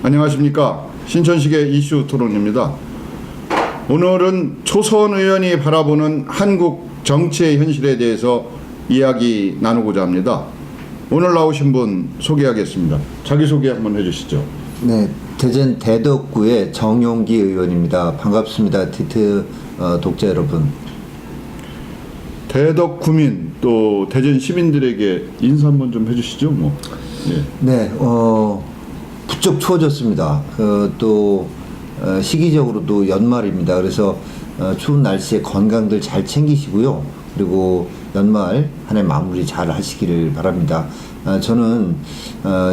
안녕하십니까. 신천식의 이슈 토론입니다. 오늘은 초선 의원이 바라보는 한국 정치의 현실에 대해서 이야기 나누고자 합니다. 오늘 나오신 분 소개하겠습니다. 자기소개 한번 해주시죠. 네, 대전 대덕구의 정용기 의원입니다. 반갑습니다. 티트 독자 여러분. 대덕구민 또 대전 시민들에게 인사 한번 좀 해주시죠. 뭐. 예. 네, 부쩍 추워졌습니다. 또 시기적으로도 연말입니다. 그래서 추운 날씨에 건강들 잘 챙기시고요. 그리고 연말 한 해 마무리 잘 하시기를 바랍니다. 저는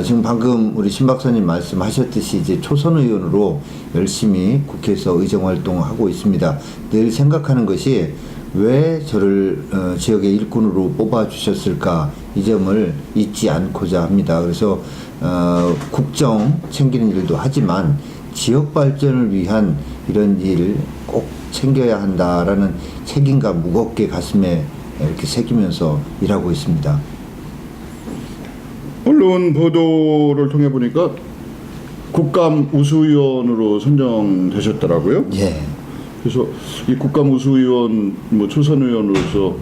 지금 방금 우리 신 박사님 말씀하셨듯이 이제 초선 의원으로 열심히 국회에서 의정 활동하고 있습니다. 늘 생각하는 것이 왜 저를 지역의 일꾼으로 뽑아 주셨을까, 이 점을 잊지 않고자 합니다. 그래서 국정 챙기는 일도 하지만 지역 발전을 위한 이런 일을 꼭 챙겨야 한다라는 책임감 무겁게 가슴에 이렇게 새기면서 일하고 있습니다. 언론 보도를 통해 보니까 국감 우수위원으로 선정되셨더라고요. 예. 그래서 이 국감 우수위원, 초선 의원으로서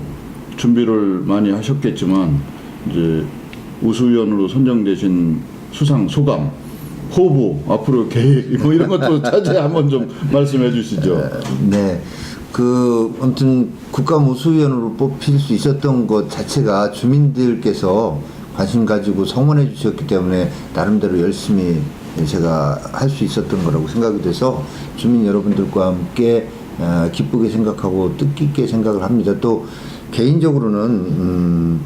준비를 많이 하셨겠지만, 이제 우수위원으로 선정되신 수상 소감, 포부, 앞으로 계획, 이런 것도 자세히 한번 좀 말씀해 주시죠. 네. 아무튼 국감 우수위원으로 뽑힐 수 있었던 것 자체가 주민들께서 관심 가지고 성원해 주셨기 때문에 나름대로 열심히 제가 할 수 있었던 거라고 생각이 돼서 주민 여러분들과 함께 기쁘게 생각하고 뜻깊게 생각을 합니다. 또 개인적으로는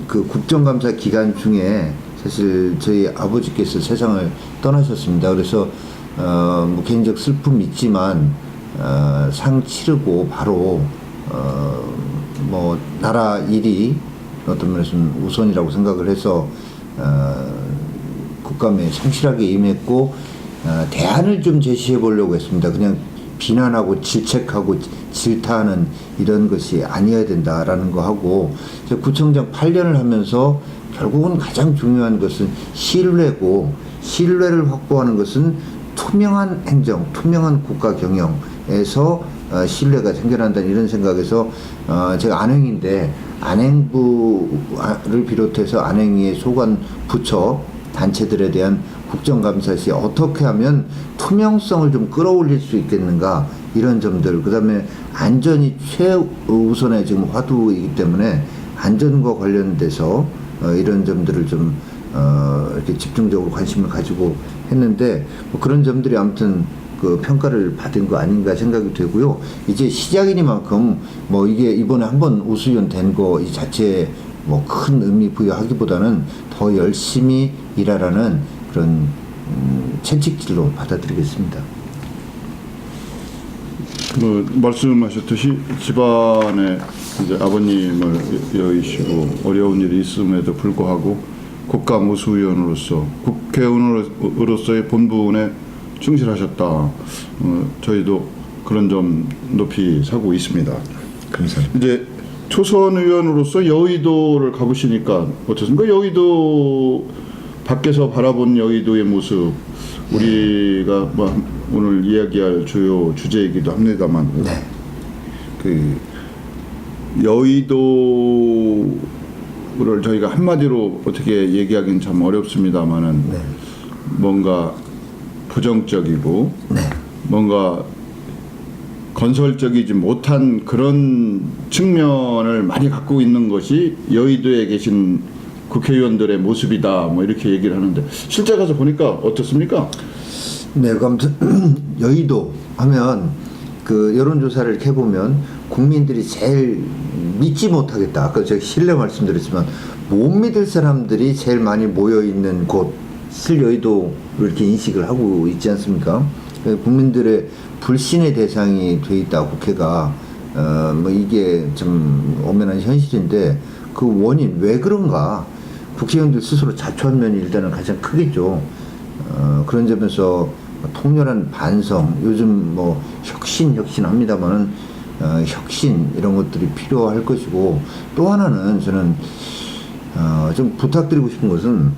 그 국정감사 기간 중에 사실 저희 아버지께서 세상을 떠나셨습니다. 그래서 뭐 개인적 슬픔이 있지만 상 치르고 바로 뭐 나라 일이 어떤 면에서는 우선이라고 생각을 해서 국감에 성실하게 임했고 대안을 좀 제시해 보려고 했습니다. 그냥 비난하고 질책하고 질타하는 이런 것이 아니어야 된다라는 거 하고, 구청장 8년을 하면서 결국은 가장 중요한 것은 신뢰고, 신뢰를 확보하는 것은 투명한 행정, 투명한 국가 경영에서 신뢰가 생겨난다는 이런 생각에서 제가 안행인데 안행부를 비롯해서 안행위의 소관 부처 단체들에 대한 국정감사 시 어떻게 하면 투명성을 좀 끌어올릴 수 있겠는가, 이런 점들, 그 다음에 안전이 최우선의 지금 화두이기 때문에 안전과 관련돼서 이런 점들을 좀 이렇게 집중적으로 관심을 가지고 했는데, 뭐 그런 점들이 아무튼 그 평가를 받은 거 아닌가 생각이 되고요. 이제 시작이니만큼 뭐 이게 이번에 한번 우수위원 된 거 이 자체에 뭐 큰 의미 부여하기보다는 더 열심히 일하라는 그런 채찍질로 받아들이겠습니다. 말씀하셨듯이 집안에 이제 아버님을 여의시고 어려운 일이 있음에도 불구하고 국감 우수위원으로서 국회의원으로서의 본분에 충실하셨다. 저희도 그런 점 높이 사고 있습니다. 감사합니다. 이제 초선 의원으로서 여의도를 가보시니까 어떻습니까? 여의도 밖에서 바라본 여의도의 모습, 우리가 뭐 오늘 이야기할 주요 주제이기도 합니다만, 네. 그 여의도를 저희가 한마디로 어떻게 얘기하기는 참 어렵습니다만은, 네. 뭔가 부정적이고, 네. 뭔가 건설적이지 못한 그런 측면을 많이 갖고 있는 것이 여의도에 계신 국회의원들의 모습이다, 뭐 이렇게 얘기를 하는데, 실제 가서 보니까 어떻습니까? 네, 아무튼 여의도 하면 그 여론조사를 이렇게 해보면 국민들이 제일 믿지 못하겠다. 아까 제가 신뢰 말씀드렸지만 못 믿을 사람들이 제일 많이 모여 있는 곳, 실여의도를 이렇게 인식을 하고 있지 않습니까? 국민들의 불신의 대상이 돼 있다, 국회가. 뭐 이게 좀 엄연한 현실인데, 그 원인 왜 그런가? 국회의원들 스스로 자초한 면이 일단은 가장 크겠죠. 그런 점에서 통렬한 반성, 요즘 뭐 혁신 합니다만은 혁신 이런 것들이 필요할 것이고, 또 하나는 저는 좀 부탁드리고 싶은 것은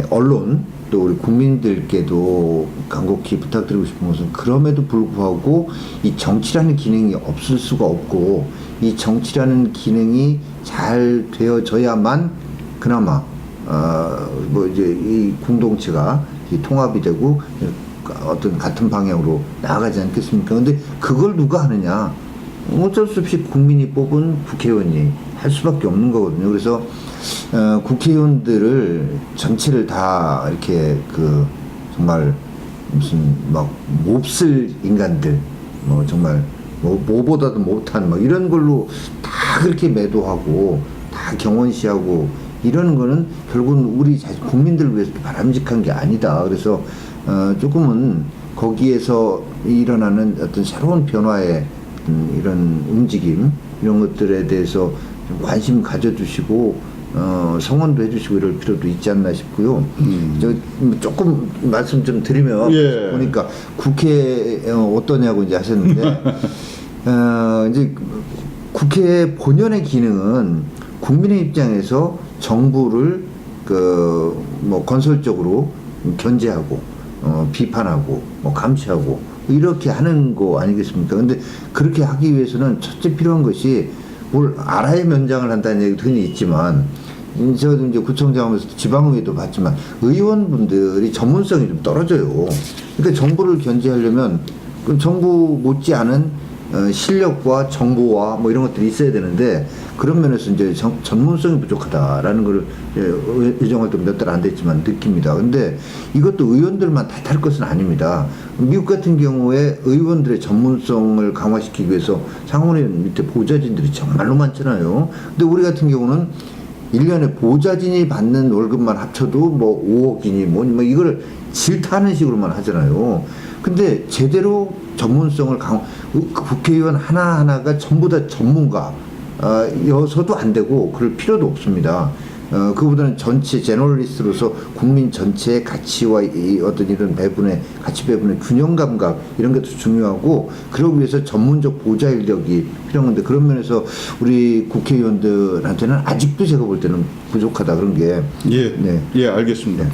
언론, 또 우리 국민들께도 간곡히 부탁드리고 싶은 것은 그럼에도 불구하고 이 정치라는 기능이 없을 수가 없고 이 정치라는 기능이 잘 되어져야만 그나마 뭐 이제 이 공동체가 이 통합이 되고 어떤 같은 방향으로 나아가지 않겠습니까? 근데 그걸 누가 하느냐? 어쩔 수 없이 국민이 뽑은 국회의원이 할 수밖에 없는 거거든요. 그래서 국회의원들을 전체를 다 이렇게 그 정말 무슨 막 몹쓸 인간들 뭐 정말 뭐보다도 못한 막 이런 걸로 다 그렇게 매도하고 다 경원시하고 이러는 거는 결국은 우리 국민들을 위해서 바람직한 게 아니다. 그래서 조금은 거기에서 일어나는 어떤 새로운 변화의 이런 움직임 이런 것들에 대해서 좀 관심 가져주시고 성원도 해주시고 이럴 필요도 있지 않나 싶고요. 저 조금 말씀 좀 드리면 예. 보니까 국회 어떠냐고 이제 하셨는데 이제 국회 본연의 기능은 국민의 입장에서 정부를 그 뭐 건설적으로 견제하고 비판하고 뭐 감시하고 이렇게 하는 거 아니겠습니까? 근데 그렇게 하기 위해서는 첫째 필요한 것이 뭘 알아야 면장을 한다는 얘기도 흔히 있지만 저도 이제 구청장 하면서 지방의회도 봤지만 의원분들이 전문성이 좀 떨어져요. 그러니까 정부를 견제하려면 그 정부 못지않은 실력과 정보와 뭐 이런 것들이 있어야 되는데 그런 면에서 이제 전문성이 부족하다라는 걸 의정활도 몇 달 안 됐지만 느낍니다. 근데 이것도 의원들만 탓할 것은 아닙니다. 미국 같은 경우에 의원들의 전문성을 강화시키기 위해서 상원의원 밑에 보좌진들이 정말로 많잖아요. 근데 우리 같은 경우는 1년에 보좌진이 받는 월급만 합쳐도 뭐 5억이니 뭐 이걸 질타하는 식으로만 하잖아요. 근데 제대로 전문성을 국회의원 하나하나가 전부 다 전문가여서도 안 되고 그럴 필요도 없습니다. 그보다는 전체 제너럴리스트로서 국민 전체의 가치와 이 어떤 이런 가치 배분의 균형 감각 이런 것도 중요하고 그러기 위해서 전문적 보좌 인력이 필요한 건데 그런 면에서 우리 국회의원들한테는 아직도 제가 볼 때는 부족하다 그런 게 예, 알겠습니다.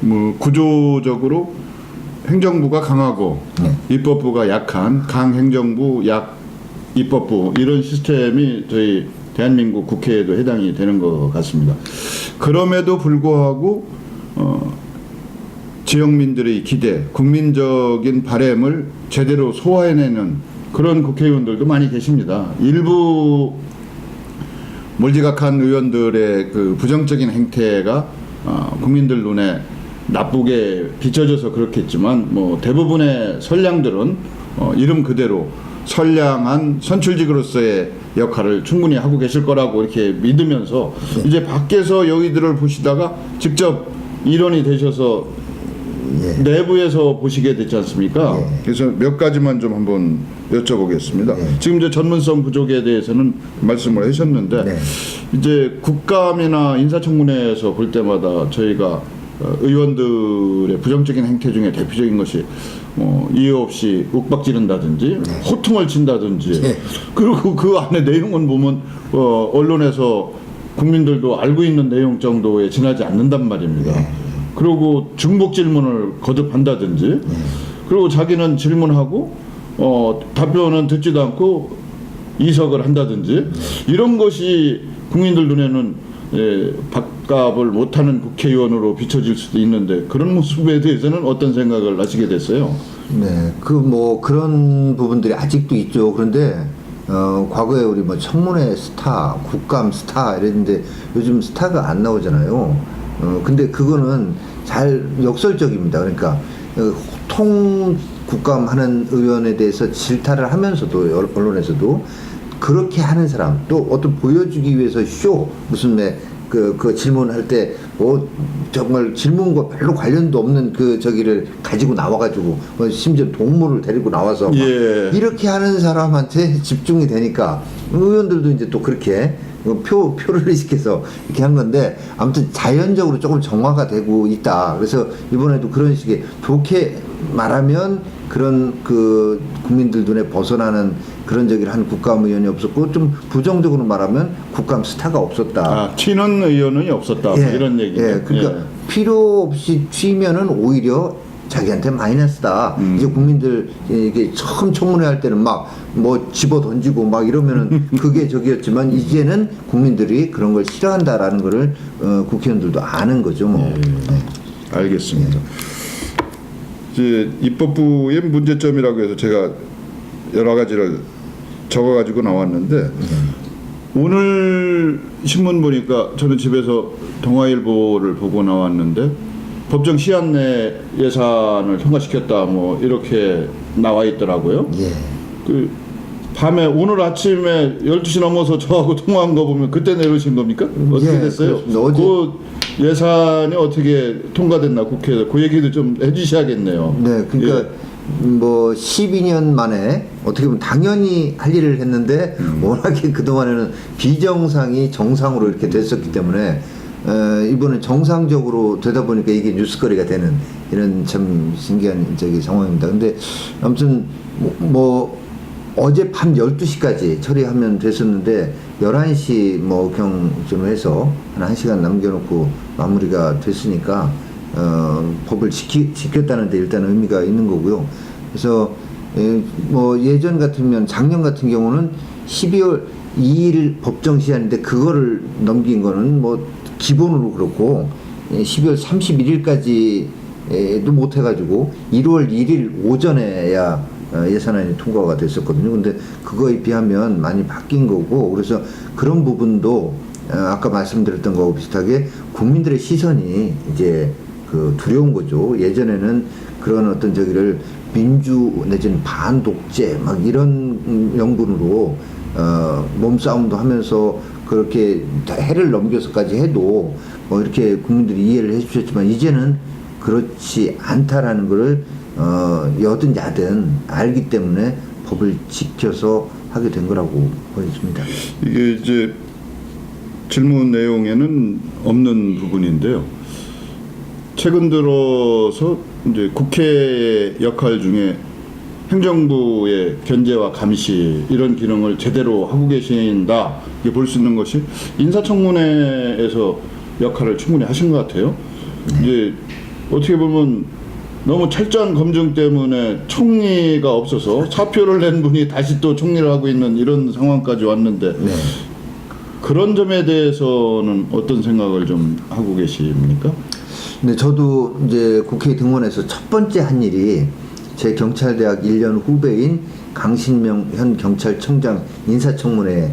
뭐 구조적으로 행정부가 강하고 입법부가 약한 강행정부 약 입법부 이런 시스템이 저희 대한민국 국회에도 해당이 되는 것 같습니다. 그럼에도 불구하고 지역민들의 기대, 국민적인 바램을 제대로 소화해내는 그런 국회의원들도 많이 계십니다. 일부 몰지각한 의원들의 그 부정적인 행태가 국민들 눈에 나쁘게 비춰져서 그렇겠지만 뭐 대부분의 선량들은 이름 그대로 선량한 선출직으로서의 역할을 충분히 하고 계실 거라고 이렇게 믿으면서 이제 밖에서 여기들을 보시다가 직접 일원이 되셔서 내부에서 보시게 됐지 않습니까? 그래서 몇 가지만 좀 한번 여쭤보겠습니다. 지금 이제 전문성 부족에 대해서는 말씀을 하셨는데 이제 국감이나 인사청문회에서 볼 때마다 저희가 의원들의 부정적인 행태 중에 대표적인 것이 이유 없이 윽박 지른다든지 호통을 친다든지 그리고 그 안에 내용은 보면 언론에서 국민들도 알고 있는 내용 정도에 지나지 않는단 말입니다. 그리고 중복 질문을 거듭한다든지 그리고 자기는 질문하고 답변은 듣지도 않고 이석을 한다든지 이런 것이 국민들 눈에는 밥값을 못하는 국회의원으로 비춰질 수도 있는데 그런 모습에 대해서는 어떤 생각을 하시게 됐어요? 네, 그런 부분들이 아직도 있죠. 그런데 과거에 우리 뭐 청문회 스타, 국감 스타 이랬는데 요즘 스타가 안 나오잖아요. 근데 그거는 잘 역설적입니다. 그러니까 통 국감 하는 의원에 대해서 질타를 하면서도 언론에서도 그렇게 하는 사람 또 어떤 보여주기 위해서 무슨 그 질문할 때 뭐 정말 질문과 별로 관련도 없는 저기를 가지고 나와가지고 심지어 동물을 데리고 나와서 이렇게 하는 사람한테 집중이 되니까 의원들도 이제 또 그렇게 표를 시켜서 이렇게 한 건데 아무튼 자연적으로 조금 정화가 되고 있다. 그래서 이번에도 그런 식의 좋게 말하면 그런 그 국민들 눈에 벗어나는 그런 저기를 한 국감의원이 없었고 좀 부정적으로 말하면 국감 스타가 없었다. 튀는 의원이 없었다. 이런 얘기죠. 그러니까 필요 없이 튀면은 오히려 자기한테 마이너스다. 이제 국민들 이게 처음 청문회 할 때는 막 뭐 집어 던지고 막 이러면은 그게 저기였지만 이제는 국민들이 그런 걸 싫어한다라는 거를 국회의원들도 아는 거죠, 뭐. 네. 알겠습니다. 이제 입법부의 문제점이라고 해서 제가 여러 가지를 적어가지고 나왔는데 오늘 신문 보니까 저는 집에서 동아일보를 보고 나왔는데 법정 시한 내 예산을 통과시켰다 뭐 이렇게 나와 있더라고요. 예. 그 밤에 오늘 아침에 12시 넘어서 저하고 통화한 거 보면 그때 내려오신 겁니까? 어떻게 예, 됐어요? 어제 그 예산이 어떻게 통과됐나 국회에서 그 얘기도 좀 해주셔야겠네요. 네, 그러니까 예. 뭐 12년 만에 어떻게 보면 당연히 할 일을 했는데 워낙에 그동안에는 비정상이 정상으로 이렇게 됐었기 때문에 이번에 정상적으로 되다 보니까 이게 뉴스거리가 되는 이런 참 신기한 저기 상황입니다. 근데 아무튼 뭐 어제 밤 12시까지 처리하면 됐었는데 11시 뭐 경쯤 해서 한 1시간 남겨놓고 마무리가 됐으니까 법을 지켰다는 데 일단 의미가 있는 거고요. 그래서 뭐 예전 같으면 작년 같은 경우는 12월 2일 법정 시한인데 그거를 넘긴 거는 뭐 기본으로 그렇고 12월 31일까지도 못 해가지고 1월 1일 오전에야 예산안이 통과가 됐었거든요. 근데 그거에 비하면 많이 바뀐 거고 그래서 그런 부분도 아까 말씀드렸던 거하고 비슷하게 국민들의 시선이 이제 그 두려운 거죠. 예전에는 그런 어떤 저기를 민주 내지는 반독재 막 이런 명분으로 몸싸움도 하면서 그렇게 해를 넘겨서까지 해도 뭐 이렇게 국민들이 이해를 해주셨지만 이제는 그렇지 않다라는 거를 여든 야든 알기 때문에 법을 지켜서 하게 된 거라고 보여집니다. 이게 이제 질문 내용에는 없는 부분인데요. 최근 들어서 이제 국회의 역할 중에 행정부의 견제와 감시 이런 기능을 제대로 하고 계신다 이게 볼 수 있는 것이 인사청문회에서 역할을 충분히 하신 것 같아요. 이제 어떻게 보면 너무 철저한 검증 때문에 총리가 없어서 사표를 낸 분이 다시 또 총리를 하고 있는 이런 상황까지 왔는데 네. 그런 점에 대해서는 어떤 생각을 좀 하고 계십니까? 근데 저도 이제 국회에 등원해서 첫 번째 한 일이 제 경찰대학 1년 후배인 강신명 현 경찰청장 인사청문회에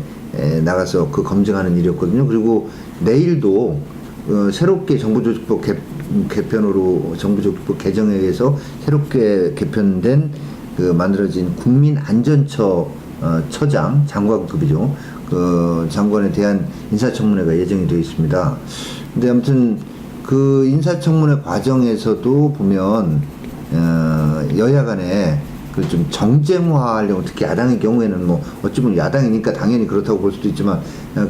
나가서 그 검증하는 일이었거든요. 그리고 내일도 새롭게 정부조직법 개편으로 정부조직법 개정에 의해서 새롭게 개편된 그 만들어진 국민안전처 처장 장관급이죠. 그 장관에 대한 인사청문회가 예정이 되어 있습니다. 근데 아무튼 그 인사청문회 과정에서도 보면 여야 간에 그 좀 정쟁화하려고 특히 야당의 경우에는 뭐 어찌 보면 야당이니까 당연히 그렇다고 볼 수도 있지만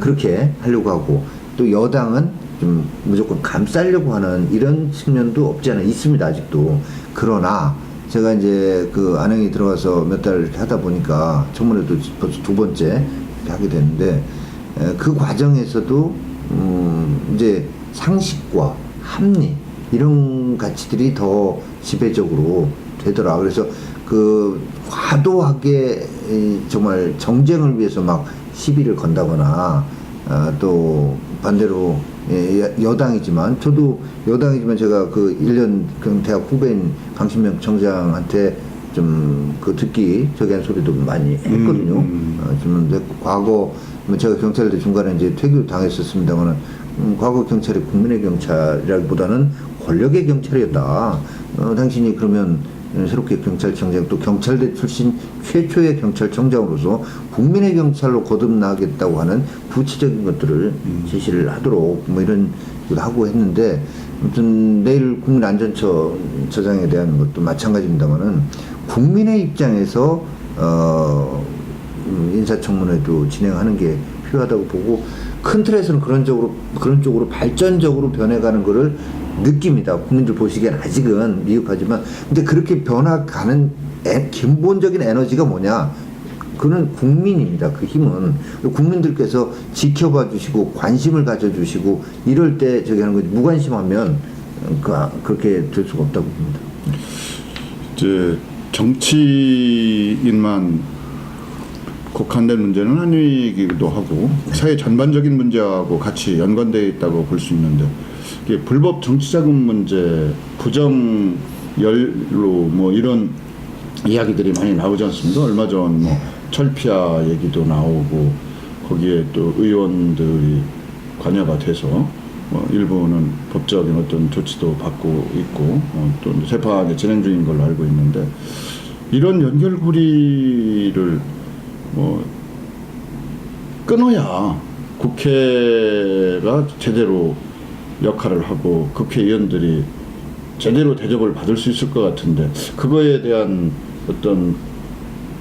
그렇게 하려고 하고 또 여당은 좀 무조건 감싸려고 하는 이런 측면도 없지 않아 있습니다 아직도. 그러나 제가 이제 그 안흥에 들어가서 몇 달 하다 보니까 청문회도 벌써 두 번째 하게 됐는데 그 과정에서도 이제 상식과 합리 이런 가치들이 더 지배적으로 되더라. 그래서 그 과도하게 정말 정쟁을 위해서 막 시비를 건다거나 또 반대로 여당이지만 저도 여당이지만 제가 그 1년 그 대학 후배인 강신명 청장한테 좀 그 듣기 저기 한 소리도 많이 했거든요. 좀 과거 제가 경찰대 중간에 이제 퇴교 당했었습니다만은 과거 경찰이 국민의 경찰이라기보다는 권력의 경찰이었다. 당신이 그러면 새롭게 경찰청장 또 경찰대 출신 최초의 경찰청장으로서 국민의 경찰로 거듭나겠다고 하는 구체적인 것들을 제시를 하도록 뭐 이런 것도 하고 했는데 아무튼 내일 국민안전처장에 대한 것도 마찬가지입니다만은 국민의 입장에서 인사청문회도 진행하는 게 필요하다고 보고 큰 틀에서는 그런 쪽으로 발전적으로 변해가는 거를 느낍니다. 국민들 보시기엔 아직은 미흡하지만 근데 그렇게 변화가는 근본적인 에너지가 뭐냐? 그는 국민입니다. 그 힘은 국민들께서 지켜봐 주시고 관심을 가져주시고 이럴 때 저기 하는 거지 무관심하면 그렇게 될 수가 없다고 봅니다. 이제 정치인만 국한된 문제는 아니기도 하고 사회 전반적인 문제하고 같이 연관되어 있다고 볼 수 있는데 이게 불법 정치자금 문제, 부정연로 뭐 이런 이야기들이 많이 나오지 않습니까? 얼마 전 뭐 철피아 얘기도 나오고 거기에 또 의원들이 관여가 돼서 뭐 일부는 법적인 어떤 조치도 받고 있고 또 재판이 진행 중인 걸로 알고 있는데 이런 연결고리를 뭐 끊어야 국회가 제대로 역할을 하고 국회의원들이 제대로 대접을 받을 수 있을 것 같은데 그거에 대한 어떤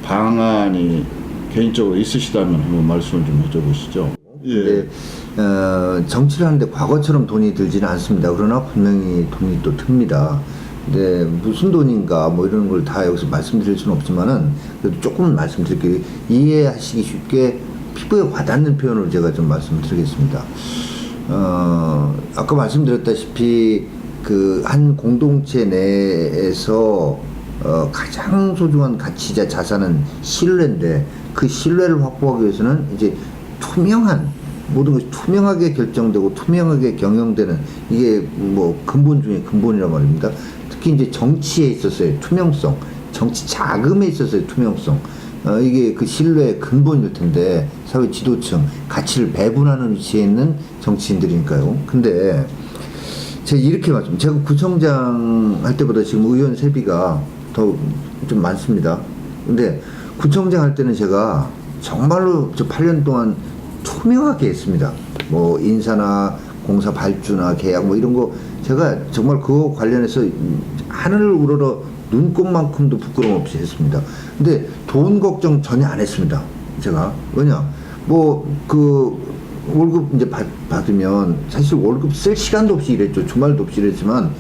방안이 개인적으로 있으시다면 한번 말씀을 좀 해줘보시죠. 근데 정치를 하는데 과거처럼 돈이 들지는 않습니다. 그러나 분명히 돈이 또 듭니다. 근데 무슨 돈인가 뭐 이런 걸 다 여기서 말씀드릴 수는 없지만은 그래도 조금 말씀드릴게요. 이해하시기 쉽게 피부에 와닿는 표현으로 제가 좀 말씀드리겠습니다. 아까 말씀드렸다시피 그 한 공동체 내에서 가장 소중한 가치자 자산은 신뢰인데 그 신뢰를 확보하기 위해서는 이제 투명한 모든 것이 투명하게 결정되고 투명하게 경영되는 이게 뭐 근본 중에 근본이란 말입니다. 특히 이제 정치에 있어서의 투명성, 정치 자금에 있어서의 투명성, 이게 그 신뢰의 근본일 텐데 사회 지도층 가치를 배분하는 위치에 있는 정치인들이니까요. 근데 제가 이렇게 말씀, 제가 구청장 할 때보다 지금 의원 세비가 더 좀 많습니다. 근데 구청장 할 때는 제가 정말로 저 8년 동안 투명하게 했습니다. 뭐 인사나 공사 발주나 계약 뭐 이런 거 제가 정말 그거 관련해서 하늘을 우러러 눈곱만큼도 부끄러움 없이 했습니다. 근데 돈 걱정 전혀 안 했습니다. 제가 왜냐 뭐 그 월급 이제 받으면 사실 월급 쓸 시간도 없이 일했죠. 주말도 없이 일했지만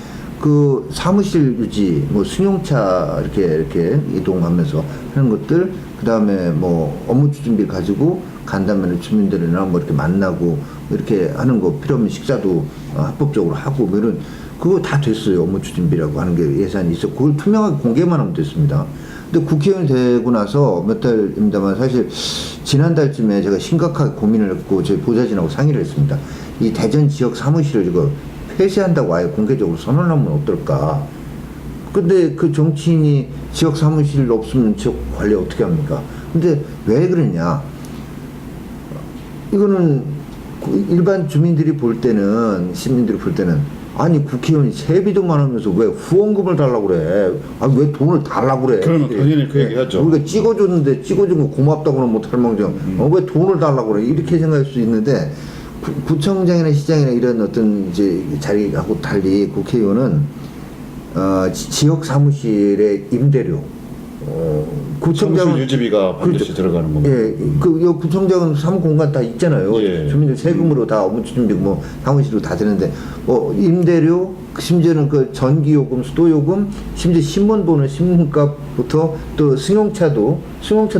그 사무실 유지, 뭐 승용차 이렇게 이동하면서 하는 것들, 그 다음에 뭐 업무 추진비 가지고 간다면 주민들이랑 뭐 이렇게 만나고 이렇게 하는 거 필요 없는 식사도 합법적으로 하고 뭐 이런 그거 다 됐어요. 업무 추진비라고 하는 게 예산이 있었고 그걸 투명하게 공개만 하면 됐습니다. 근데 국회의원이 되고 나서 몇 달입니다만 사실 지난달쯤에 제가 심각하게 고민을 했고 저희 보좌진하고 상의를 했습니다. 이 대전 지역 사무실을 이거 폐쇄한다고 아예 공개적으로 선언하면 어떨까. 근데 그 정치인이 지역 사무실 없으면 지역 관리 어떻게 합니까? 근데 왜 그랬냐. 이거는 일반 주민들이 볼 때는, 시민들이 볼 때는 아니 국회의원이 세비도 많으면서 왜 후원금을 달라고 그래? 아니 왜 돈을 달라고 그래? 그러면 당연히 그 얘기 하죠. 우리가 찍어줬는데 찍어준 거 고맙다고는 못할 망정 왜 돈을 달라고 그래? 이렇게 생각할 수 있는데 구청장이나 시장이나 이런 어떤 이제 자리하고 달리 국회의원은 지역 사무실의 임대료, 구청장 유지비가 반드시 그렇죠. 들어가는 겁니다. 예, 그 구청장은 사무공간 다 있잖아요. 예. 주민들 세금으로 다 업무 추진비 뭐 사무실로 다 되는데 뭐 임대료, 심지어는 그 전기요금, 수도요금, 심지어 신문 보는 신문값부터 또 승용차도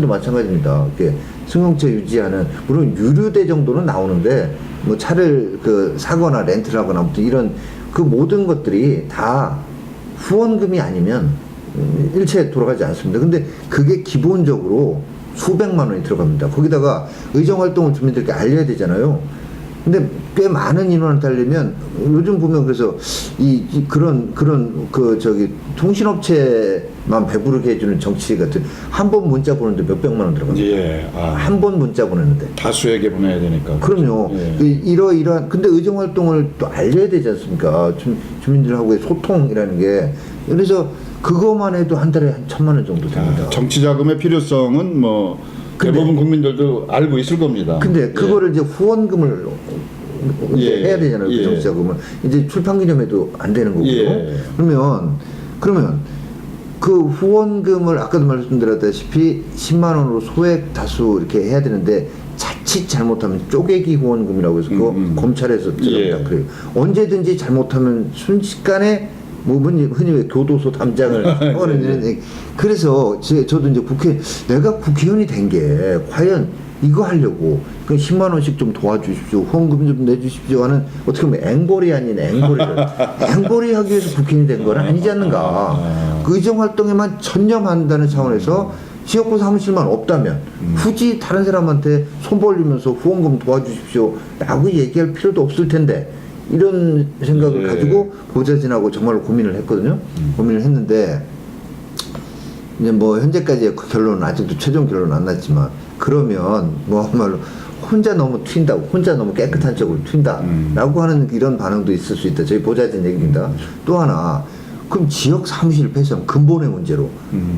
마찬가지입니다. 이렇게 승용차 유지하는 물론 유류대 정도는 나오는데 뭐 차를 그 사거나 렌트를 하거나 아무튼 이런 그 모든 것들이 다 후원금이 아니면 일체 돌아가지 않습니다. 근데 그게 기본적으로 수백만 원이 들어갑니다. 거기다가 의정활동을 주민들께 알려야 되잖아요. 근데 꽤 많은 인원한테 알려면 요즘 보면 그래서 그런 그 저기 통신업체만 배부르게 해주는 정치 같은 한 번 문자 보는데 몇백만 원 들어갑니다. 예. 한 번 문자 보내는데. 다수에게 보내야 되니까. 그럼요. 예. 이러이러한 근데 의정활동을 또 알려야 되지 않습니까? 주민들하고의 소통이라는 게. 그래서 그것만 해도 한 달에 한 1,000만 원 정도 됩니다. 정치 자금의 필요성은 뭐 대부분 국민들도 알고 있을 겁니다. 근데 그거를 이제 후원금을 이제 해야 되잖아요. 그 정치 자금을. 이제 출판 기념회도 안 되는 거고요. 예. 그러면 그 후원금을 아까도 말씀드렸다시피 10만 원으로 소액 다수 이렇게 해야 되는데 자칫 잘못하면 쪼개기 후원금이라고 해서 그거 검찰에서 들어갑니다. 그래요. 언제든지 잘못하면 순식간에 뭐 흔히 왜 교도소 담장을 하는 그래서 저도 이제 내가 국회의원이 된 게 과연 이거 하려고 그 10만 원씩 좀 도와주십시오, 후원금 좀 내주십시오 하는 어떻게 보면 앵벌이 아닌 앵벌이를 앵벌이 하기 위해서 국회의원이 된 건 아니지 않는가. 그 의정 활동에만 전념한다는 차원에서 지역구 사무실만 없다면 굳이 다른 사람한테 손 벌리면서 후원금 도와주십시오 라고 얘기할 필요도 없을 텐데, 이런 생각을 가지고 보좌진하고 정말로 고민을 했거든요. 고민을 했는데 이제 뭐 현재까지의 그 결론은 아직도 최종 결론은 안 났지만, 그러면 뭐말로 혼자 너무 튄다고, 혼자 너무 깨끗한 척을 튄다라고 하는 이런 반응도 있을 수 있다. 저희 보좌진 얘기입니다. 또 하나, 그럼 지역 사무실 폐쇄는 근본의 문제로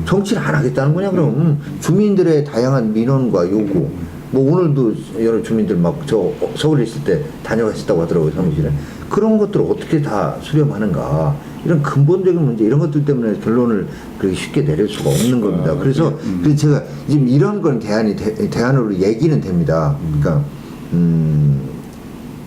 정치를 안 하겠다는 거냐? 그럼 주민들의 다양한 민원과 요구, 뭐 오늘도 여러 주민들 막 저 서울에 있을 때 다녀가셨다고 하더라고요, 사무실에. 그런 것들을 어떻게 다 수렴하는가? 이런 근본적인 문제, 이런 것들 때문에 결론을 그렇게 쉽게 내릴 수가 없는 겁니다. 그래서 제가 지금 이런 건 대안으로 얘기는 됩니다. 그러니까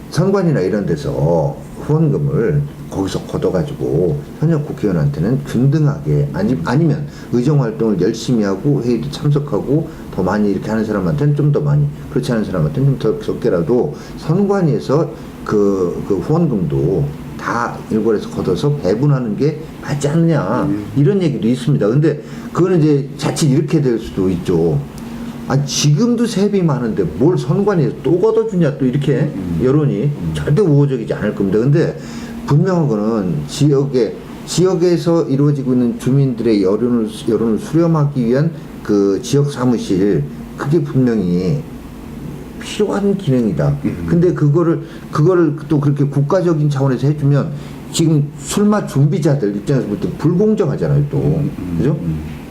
선관위나 이런 데서 후원금을 거기서 걷어가지고 현역 국회의원한테는 균등하게, 아니면 의정활동을 열심히 하고 회의도 참석하고 더 많이 이렇게 하는 사람한테는 좀 더 많이, 그렇지 않은 사람한테는 좀 더 적게라도 선관위에서 그 후원금도 다 일괄해서 걷어서 배분하는 게 맞지 않느냐, 이런 얘기도 있습니다. 근데 그거는 이제 자칫 이렇게 될 수도 있죠. 아, 지금도 세비 많은데 뭘 선관위에서 또 걷어주냐, 또 이렇게 여론이 절대 우호적이지 않을 겁니다. 근데 분명한 거는 지역에서 이루어지고 있는 주민들의 여론을 수렴하기 위한 그 지역 사무실, 그게 분명히 필요한 기능이다. 근데 그거를 또 그렇게 국가적인 차원에서 해주면 지금 술맛 준비자들 입장에서 볼 때 불공정하잖아요, 또. 그죠?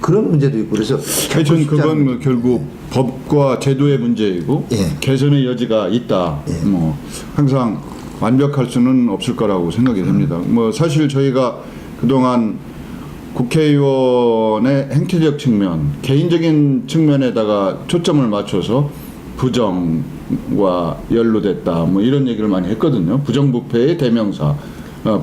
그런 문제도 있고. 그래서 하여튼 그건 뭐 결국 법과 제도의 문제이고 개선의 여지가 있다. 뭐 항상 완벽할 수는 없을 거라고 생각이 됩니다. 뭐 사실 저희가 그동안 국회의원의 행태적 측면, 개인적인 측면에다가 초점을 맞춰서 부정과 연루됐다, 뭐 이런 얘기를 많이 했거든요. 부정부패의 대명사,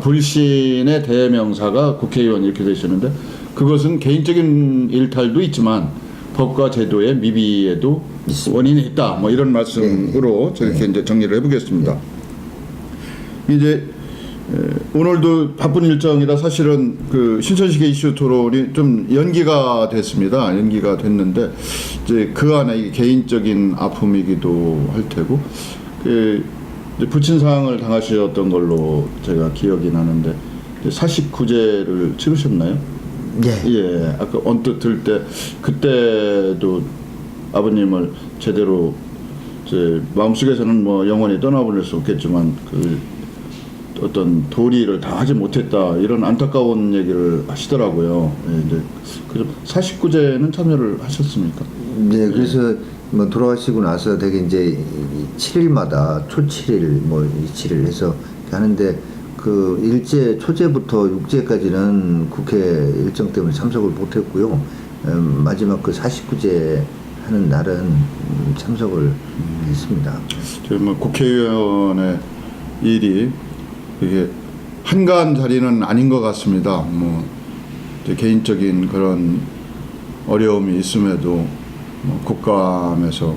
불신의 대명사가 국회의원 이렇게 되시는데, 그것은 개인적인 일탈도 있지만 법과 제도의 미비에도 원인이 있다, 뭐 이런 말씀으로 저렇게 이제 정리를 해보겠습니다. 이제 오늘도 바쁜 일정이라 사실은 그 신천식의 이슈 토론이 좀 연기가 됐습니다. 연기가 됐는데 이제 그 안에 이게 개인적인 아픔이기도 할 테고, 이제 부친상을 당하셨던 걸로 제가 기억이 나는데, 사식구제를 치르셨나요? 예. 아까 언뜻 들 때 그때도 아버님을 제대로 제 마음속에서는 뭐 영원히 떠나보낼 수 없겠지만 그 어떤 도리를 다 하지 못했다, 이런 안타까운 얘기를 하시더라고요. 예, 이제 그래서 사식구제는 참여를 하셨습니까? 네, 그래서 뭐 돌아가시고 나서 되게 이제 7일마다 초 7일 뭐 27일 해서 하는데, 그 일제 초제부터 육제까지는 국회 일정 때문에 참석을 못했고요. 마지막 그 사식구제 하는 날은 참석을 했습니다. 뭐 국회의원의 일이 이게 한가한 자리는 아닌 것 같습니다. 뭐 개인적인 그런 어려움이 있음에도 뭐 국감에서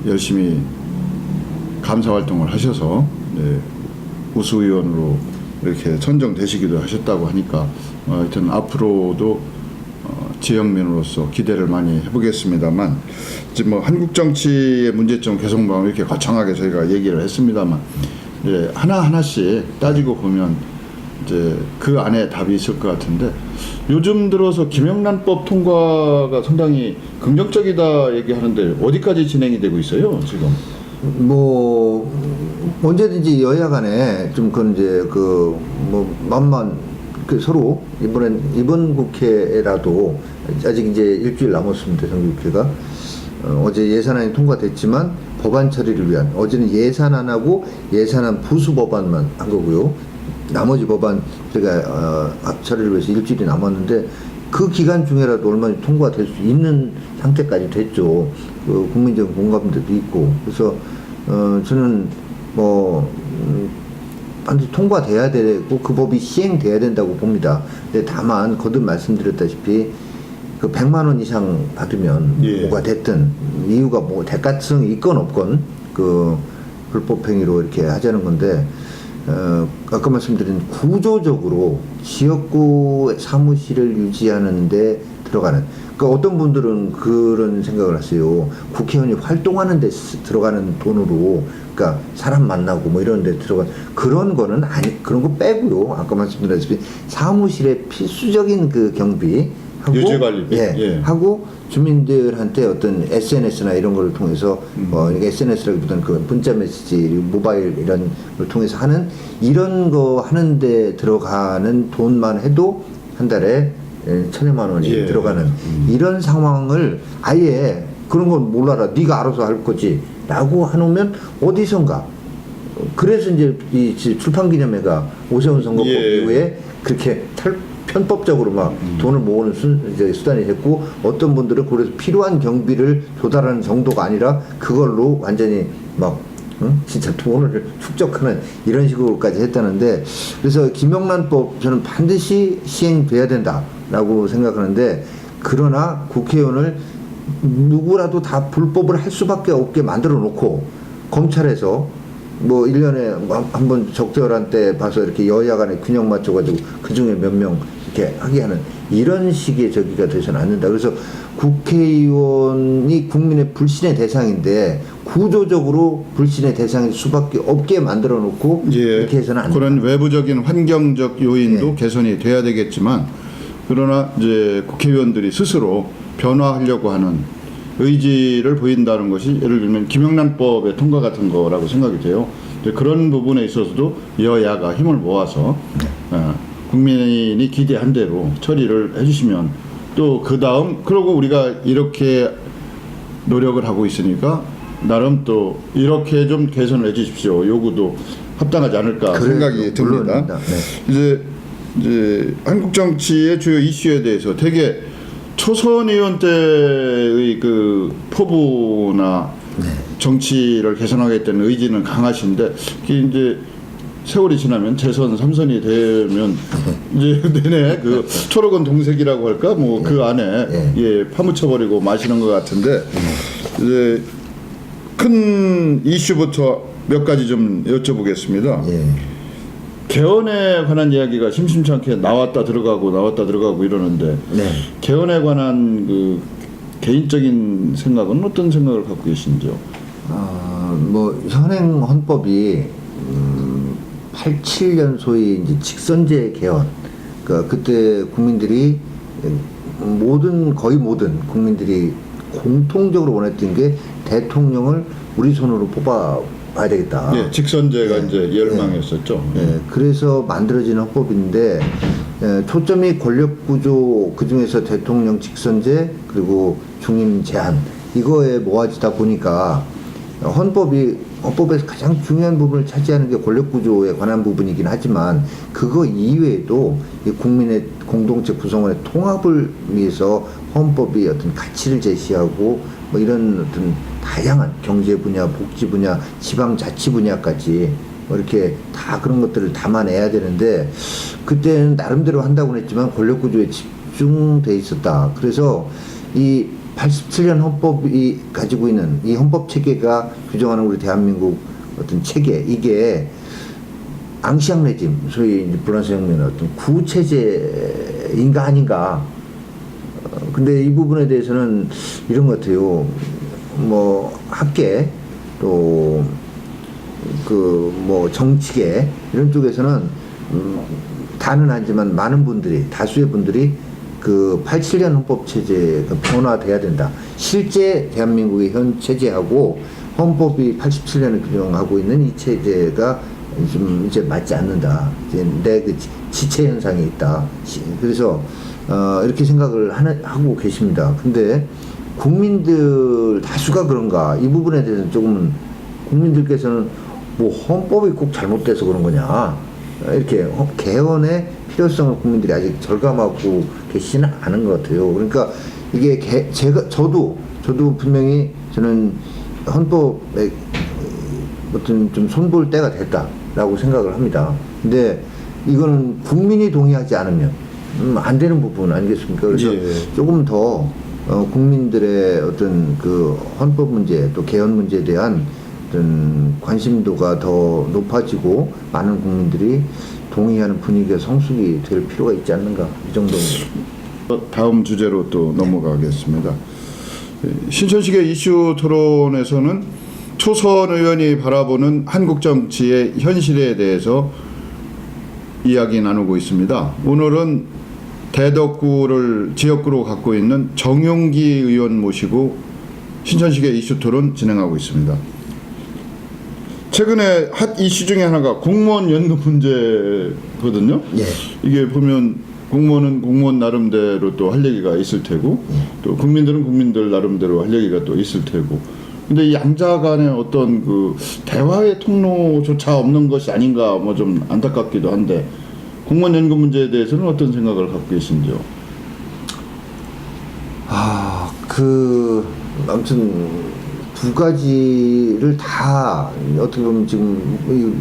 열심히 감사활동을 하셔서 우수의원으로 이렇게 선정되시기도 하셨다고 하니까 하여튼 앞으로도 지역민으로서 기대를 많이 해보겠습니다만, 이제 뭐 한국 정치의 문제점 개선방 이렇게 거창하게 저희가 얘기를 했습니다만, 이제 하나하나씩 따지고 보면 이제 그 안에 답이 있을 것 같은데, 요즘 들어서 김영란법 통과가 상당히 긍정적이다 얘기하는데 어디까지 진행이 되고 있어요, 지금? 뭐 언제든지 여야 간에 좀 그건 이제 그 뭐 만만 그 서로 이번 국회라도 아직 이제 일주일 남았습니다. 정기국회가 어제 예산안이 통과됐지만 법안 처리를 위한, 어제는 예산안하고 예산안 부수 법안만 한 거고요. 나머지 법안 제가 처리를 위해서 일주일이 남았는데, 그 기간 중에라도 얼마나 통과될 수 있는 상태까지 됐죠. 그 국민적 공감대도 있고. 그래서 저는 뭐 반드시 통과돼야 되고 그 법이 시행돼야 된다고 봅니다. 근데 다만 거듭 말씀드렸다시피 그 100만 원 이상 받으면 예. 뭐가 됐든 이유가 뭐 대가성이 있건 없건 그 불법행위로 이렇게 하자는 건데 아까 말씀드린 구조적으로 지역구 사무실을 유지하는데 들어가는 그러니까 어떤 분들은 그런 생각을 하세요. 국회의원이 활동하는 데 들어가는 돈으로 그러니까 사람 만나고 뭐 이런 데 들어간 그런 거는 아니 그런 거 빼고요. 아까 말씀드렸다시피 사무실의 필수적인 그 경비 하고 유지관리비 예, 하고 주민들한테 어떤 SNS나 이런 걸 통해서 SNS라기보다는 그 문자 메시지 모바일 이런 걸 통해서 하는 이런 거 하는데 들어가는 돈만 해도 한 달에 1,000여만 원이 예. 들어가는 이런 상황을 아예 그런 건 몰라라 네가 알아서 할 거지 라고 해놓으면 어디선가 그래서 이제 이 출판기념회가 오세훈 선거법 예. 이후에 그렇게 편법적으로 막 돈을 모으는 수단이 됐고 어떤 분들은 그래서 필요한 경비를 조달하는 정도가 아니라 그걸로 완전히 막 진짜 돈을 축적하는 이런 식으로까지 했다는데 그래서 김영란법 저는 반드시 시행돼야 된다라고 생각하는데 그러나 국회의원을 누구라도 다 불법을 할 수밖에 없게 만들어 놓고 검찰에서 뭐 1년에 한 번 적절한 때 봐서 이렇게 여야 간에 균형 맞춰가지고 그 중에 몇 명 이렇게 하게 하는 이런 식의 저기가 되서는 안 된다. 그래서 국회의원이 국민의 불신의 대상인데 구조적으로 불신의 대상일 수밖에 없게 만들어 놓고 예, 이렇게 해서는 안 된다. 그런 외부적인 환경적 요인도 예. 개선이 돼야 되겠지만 그러나 이제 국회의원들이 스스로 변화하려고 하는 의지를 보인다는 것이 예를 들면 김영란법의 통과 같은 거라고 생각이 돼요. 그런 부분에 있어서도 여야가 힘을 모아서 국민이 기대한 대로 처리를 해주시면 또 그 다음 그러고 우리가 이렇게 노력을 하고 있으니까 나름 또 이렇게 좀 개선을 해주십시오. 요구도 합당하지 않을까 생각이 듭니다. 물론입니다. 네. 이제 한국 정치의 주요 이슈에 대해서 되게 초선 의원 때의 그 포부나 정치를 개선하겠다는 의지는 강하신데 이제 세월이 지나면 재선 3선이 되면 이제 내내 그 초록은 동색이라고 할까 뭐 그 안에 예 파묻혀버리고 마시는 것 같은데 이제 큰 이슈부터 몇 가지 좀 여쭤보겠습니다. 예. 개헌에 관한 이야기가 심심치 않게 나왔다 들어가고 이러는데 네. 개헌에 관한 그 개인적인 생각은 어떤 생각을 갖고 계신지요? 뭐 현행 헌법이 87년 소위 이제 직선제 개헌 그러니까 그때 국민들이 거의 모든 국민들이 공통적으로 원했던 게 대통령을 우리 손으로 뽑아봐야 되겠다. 예, 직선제가 이제 열망했었죠. 예, 그래서 만들어진 헌법인데 초점이 권력구조 그중에서 대통령 직선제 그리고 중임 제한 이거에 모아지다 보니까 헌법에서 가장 중요한 부분을 차지하는 게 권력구조에 관한 부분이긴 하지만 그거 이외에도 이 국민의 공동체 구성원의 통합을 위해서 헌법이 어떤 가치를 제시하고 뭐 이런 어떤 다양한 경제 분야, 복지 분야, 지방자치 분야까지 뭐 이렇게 다 그런 것들을 담아내야 되는데 그때는 나름대로 한다고는 했지만 권력구조에 집중돼 있었다. 그래서 이 87년 헌법이 가지고 있는 이 헌법 체계가 규정하는 우리 대한민국 어떤 체계 이게 앙시앙 레짐 소위 이제 불란서 혁명의 어떤 구체제인가 아닌가. 근데 이 부분에 대해서는 이런 것 같아요. 뭐 학계 또 그 뭐 정치계 이런 쪽에서는 다는 아니지만 많은 분들이 다수의 분들이 그 87년 헌법 체제가 변화돼야 된다. 실제 대한민국의 현 체제하고 헌법이 87년에 규정하고 있는 이 체제가 좀 이제 맞지 않는다. 이제 내 그 지체 현상이 있다. 그래서 이렇게 생각을 하고 계십니다. 근데 국민들 다수가 그런가? 이 부분에 대해서는 조금 국민들께서는 뭐 헌법이 꼭 잘못돼서 그런 거냐? 이렇게 개헌의 필요성을 국민들이 아직 절감하고 계시지는 않은 것 같아요. 그러니까 이게 저도 분명히 저는 헌법에 어떤 좀 손볼 때가 됐다라고 생각을 합니다. 근데 이거는 국민이 동의하지 않으면 안 되는 부분 아니겠습니까? 그래서 예. 조금 더 국민들의 어떤 그 헌법 문제 또 개헌 문제에 대한 어떤 관심도가 더 높아지고 많은 국민들이 동의하는 분위기가 성숙이 될 필요가 있지 않는가 이 정도입니다. 다음 주제로 또 넘어가겠습니다. 신천식의 이슈 토론에서는 초선 의원이 바라보는 한국 정치의 현실에 대해서 이야기 나누고 있습니다. 오늘은 대덕구를 지역구로 갖고 있는 정용기 의원 모시고 신천식의 이슈 토론 진행하고 있습니다. 최근에 핫 이슈 중에 하나가 공무원 연금 문제거든요. 예. 이게 보면 공무원은 공무원 나름대로 또 할 얘기가 있을 테고 또 국민들은 국민들 나름대로 할 얘기가 또 있을 테고 근데 이 양자 간의 어떤 그 대화의 통로조차 없는 것이 아닌가 뭐 좀 안타깝기도 한데 공무원 연금 문제에 대해서는 어떤 생각을 갖고 계신지요? 아무튼 두 가지를 다 어떻게 보면 지금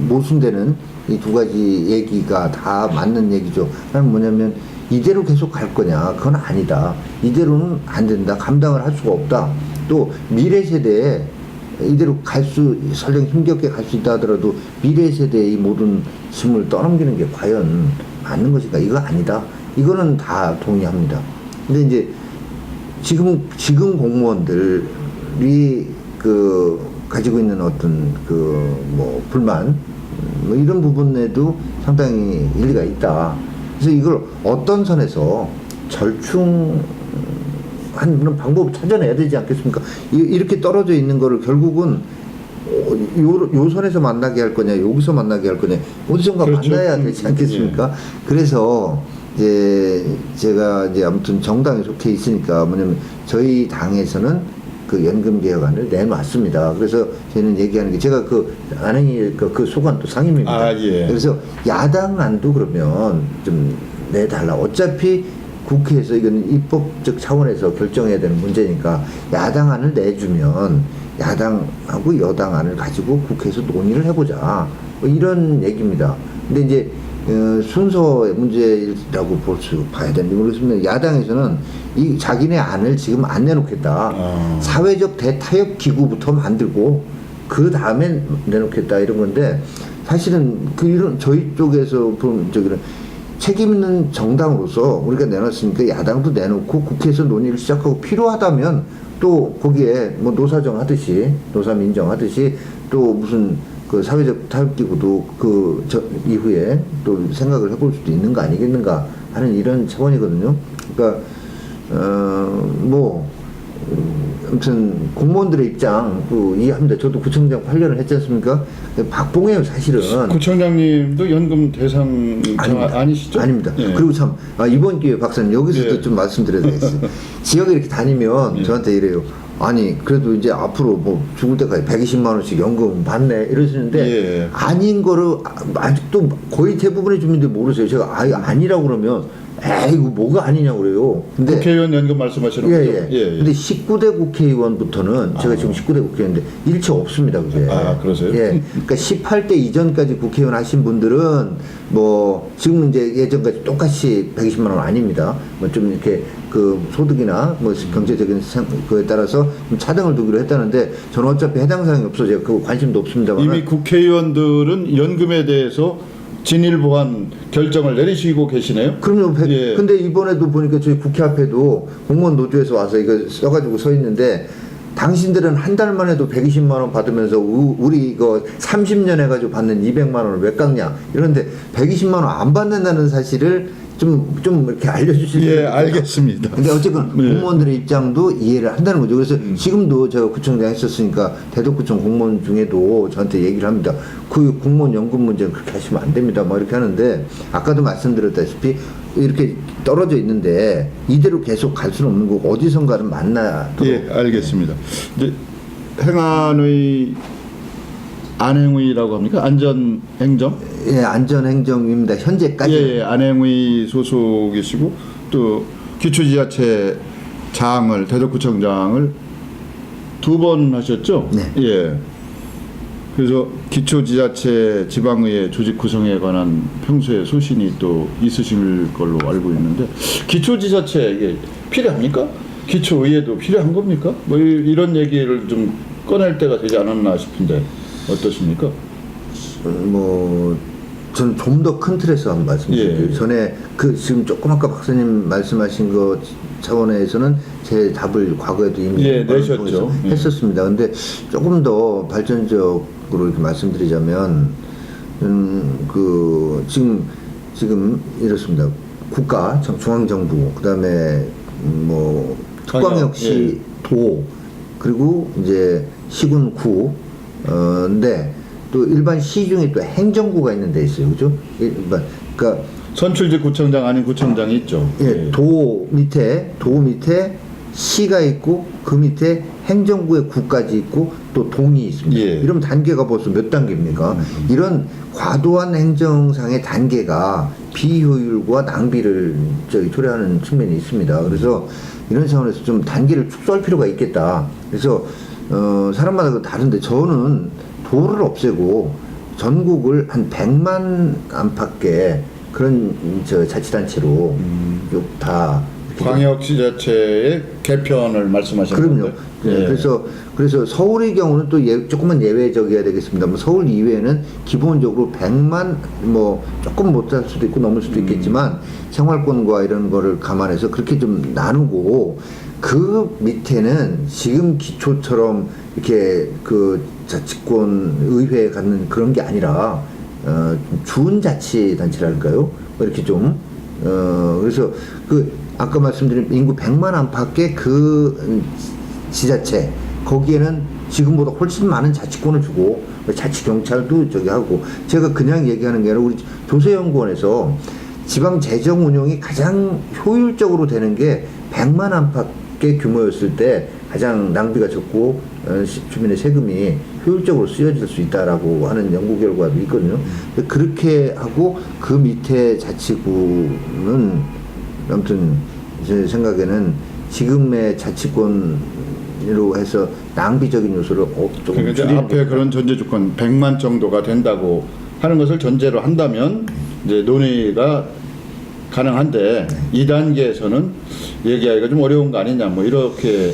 모순되는 이 두 가지 얘기가 다 맞는 얘기죠. 그건 뭐냐면 이대로 계속 갈 거냐? 그건 아니다. 이대로는 안 된다. 감당을 할 수가 없다. 또 미래 세대에 이대로 설령 힘겹게 갈 수 있다 하더라도 미래 세대의 이 모든 짐을 떠넘기는 게 과연 맞는 것인가? 이거 아니다. 이거는 다 동의합니다. 근데 이제 지금 공무원들이 가지고 있는 어떤 불만 뭐 이런 부분에도 상당히 일리가 있다. 그래서 이걸 어떤 선에서 절충하는 방법을 찾아내야 되지 않겠습니까? 이렇게 떨어져 있는 거를 결국은 요 선에서 만나게 할 거냐, 여기서 만나게 할 거냐, 어디선가 그렇죠. 만나야 되지 않겠습니까? 그래서 이제 제가 이제 아무튼 정당에 속해 있으니까 뭐냐면 저희 당에서는 그 연금 개혁안을 내놨습니다. 그래서 저는 얘기하는 게 제가 안행위 그 소관도 상임입니다. 예. 그래서 야당안도 그러면 좀 내달라. 어차피 국회에서 이건 입법적 차원에서 결정해야 되는 문제니까 야당안을 내주면 야당하고 여당안을 가지고 국회에서 논의를 해보자. 뭐 이런 얘기입니다. 근데 이제 순서의 문제라고 봐야 되는데 모르겠습니다. 야당에서는 이 자기네 안을 지금 안 내놓겠다. 사회적 대타협 기구부터 만들고 그 다음에 내놓겠다 이런 건데 사실은 이런 저희 쪽에서 보는 저기는 책임 있는 정당으로서 우리가 내놨으니까 야당도 내놓고 국회에서 논의를 시작하고 필요하다면 또 거기에 뭐 노사정 하듯이 노사민정 하듯이 또 무슨 사회적 타협기구도 이후에 또 생각을 해볼 수도 있는 거 아니겠는가 하는 이런 차원이거든요. 그러니까 아무튼 공무원들의 입장 이해합니다. 저도 구청장 8년을 했지 않습니까? 박봉해요 사실은. 구청장님도 연금 대상 아니시죠? 아닙니다. 예. 그리고 참 이번 기회에 박사님 여기서도 예. 좀 말씀드려야 되겠어요. 지역에 이렇게 다니면 예. 저한테 이래요. 아니 그래도 이제 앞으로 뭐 죽을 때까지 120만 원씩 연금 받네 이러시는데 예. 아닌 거를 아직도 거의 대부분의 주민들이 모르세요. 제가 아니라고 그러면 이거 뭐가 아니냐고 그래요. 근데 국회의원 연금 말씀하시는 거죠? 예. 근데 19대 국회의원부터는 제가 지금 19대 국회의원인데 일체 없습니다, 그게. 그러세요? 예. 그러니까 18대 이전까지 국회의원 하신 분들은 뭐 지금 이제 예전까지 똑같이 120만 원 아닙니다. 뭐 좀 이렇게 소득이나 뭐 경제적인 그에 따라서 좀 차등을 두기로 했다는데 저는 어차피 해당 사항이 없어 제가 관심도 없습니다만 이미 국회의원들은 연금에 대해서 진일보한 결정을 내리시고 계시네요. 그럼요. 예. 근데 이번에도 보니까 저희 국회 앞에도 공무원 노조에서 와서 이거 써가지고 서 있는데 당신들은 한 달만 해도 120만 원 받으면서 우리 이거 30년 해가지고 받는 200만 원을 왜 깎냐 이런데 120만 원 안 받는다는 사실을 좀 이렇게 알려주실 수 예, 알겠습니다. 근데 어쨌든 공무원들의 입장도 이해를 한다는 거죠. 그래서 지금도 제가 구청장 했었으니까 대덕구청 공무원 중에도 저한테 얘기를 합니다. 그 공무원 연금 문제는 그렇게 하시면 안 됩니다. 뭐 이렇게 하는데 아까도 말씀드렸다시피 이렇게 떨어져 있는데 이대로 계속 갈 수는 없는 거고 어디선가는 만나야. 예, 알겠습니다. 이제 행안의 안행위라고 합니까? 안전행정? 예, 안전행정입니다. 현재까지. 예, 안행위 소속이시고 또 기초지자체 대덕구청장을 2번 하셨죠? 네. 예. 그래서 기초지자체 지방의회 조직 구성에 관한 평소에 소신이 또 있으실 걸로 알고 있는데 기초지자체 이게 필요합니까? 기초의회도 필요한 겁니까? 뭐 이런 얘기를 좀 꺼낼 때가 되지 않았나 싶은데 어떠십니까? 저는 좀 더 큰 틀에서 한번 말씀드릴게요. 예. 전에 지금 조금 아까 박사님 말씀하신 것 차원에서는 제 답을 과거에도 이미 내셨죠. 했었습니다. 근데 조금 더 발전적으로 이렇게 말씀드리자면, 지금 이렇습니다. 국가, 중앙정부, 그 다음에 특광역시 도, 그리고 이제 시군 구, 근데 또 일반 시 중에 또 행정구가 있는 데 있어요. 그죠? 그러니까 선출직 구청장 아닌 구청장이 있죠. 예, 도 밑에 시가 있고 그 밑에 행정구의 구까지 있고 또 동이 있습니다. 예. 이러면 단계가 벌써 몇 단계입니까? 이런 과도한 행정상의 단계가 비효율과 낭비를 초래하는 측면이 있습니다. 그래서 이런 차원에서 좀 단계를 축소할 필요가 있겠다. 그래서 사람마다 다른데 저는 도를 없애고 전국을 한 100만 안팎의 그런 자치단체로 쭉 다 광역시자체의 개편을 말씀하셨는데. 그럼요. 네, 그래서 서울의 경우는 또 조금만 예외적이어야 되겠습니다. 서울 이외에는 기본적으로 100만 조금 못할 수도 있고 넘을 수도 있겠지만 생활권과 이런 거를 감안해서 그렇게 좀 나누고 그 밑에는 지금 기초처럼 이렇게 그 자치권 의회에 갖는 그런 게 아니라 준자치단체랄까요? 이렇게 좀 그래서 아까 말씀드린 인구 100만 안팎의 그 지자체 거기에는 지금보다 훨씬 많은 자치권을 주고 자치경찰도 하고 제가 그냥 얘기하는 게 아니라 우리 조세연구원에서 지방 재정 운영이 가장 효율적으로 되는 게 100만 안팎의 규모였을 때 가장 낭비가 적고 주민의 세금이 효율적으로 쓰여질 수 있다라고 하는 연구 결과도 있거든요. 그렇게 하고 그 밑에 자치구는 아무튼 제 생각에는 지금의 자치권으로 해서 낭비적인 요소를 조금 그러니까 줄이는 앞에 그런 전제 조건 100만 정도가 된다고 하는 것을 전제로 한다면 이제 논의가 가능한데 2단계에서는 얘기하기가 좀 어려운 거 아니냐 이렇게.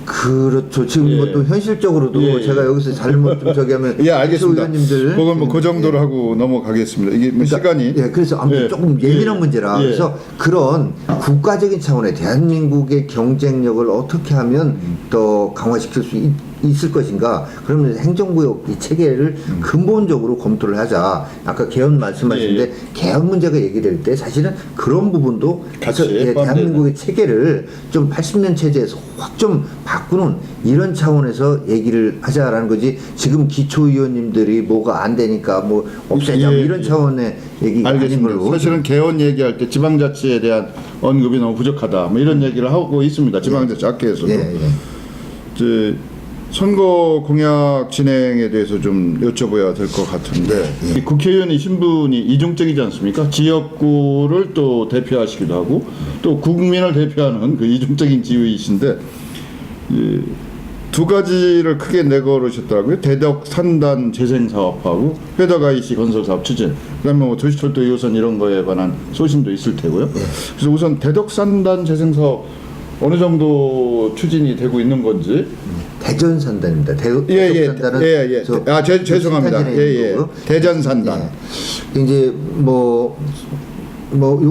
그렇죠. 지금 예. 또 현실적으로도 제가 여기서 잘못 좀 하면 알겠습니다. 의원님들 그건 그 정도로 하고 넘어가겠습니다. 이게 그러니까, 시간이 그래서 아무튼 조금 예민한 문제라 그래서 그런 국가적인 차원의 대한민국의 경쟁력을 어떻게 하면 더 강화시킬 수 있을 것인가? 그러면 행정구역 이 체계를 근본적으로 검토를 하자. 아까 개헌 말씀하셨는데 개헌 문제가 얘기될 때 사실은 그런 부분도 같이 대한민국의 체계를 좀 80년 체제에서 확 좀 바꾸는 이런 차원에서 얘기를 하자라는 거지. 지금 기초의원님들이 뭐가 안 되니까 없애자 이런 차원의 얘기가 아닌 걸로. 사실은 개헌 얘기할 때 지방자치에 대한 언급이 너무 부족하다. 이런 얘기를 하고 있습니다. 지방자치 학회에서도. 이제 선거 공약 진행에 대해서 좀 여쭤봐야 될 것 같은데 이 국회의원의 신분이 이중적이지 않습니까? 지역구를 또 대표하시기도 하고 또 국민을 대표하는 그 이중적인 지위이신데 두 가지를 크게 내걸으셨더라고요. 대덕 산단 재생 사업하고 회덕 IC 건설 사업 추진. 그다음에 도시철도 2호선 이런 거에 관한 소신도 있을 테고요. 그래서 우선 대덕 산단 재생 사업 어느 정도 추진이 되고 있는 건지. 대전 산단입니다. 산단은 죄송합니다. 대전 산단. 이제 이거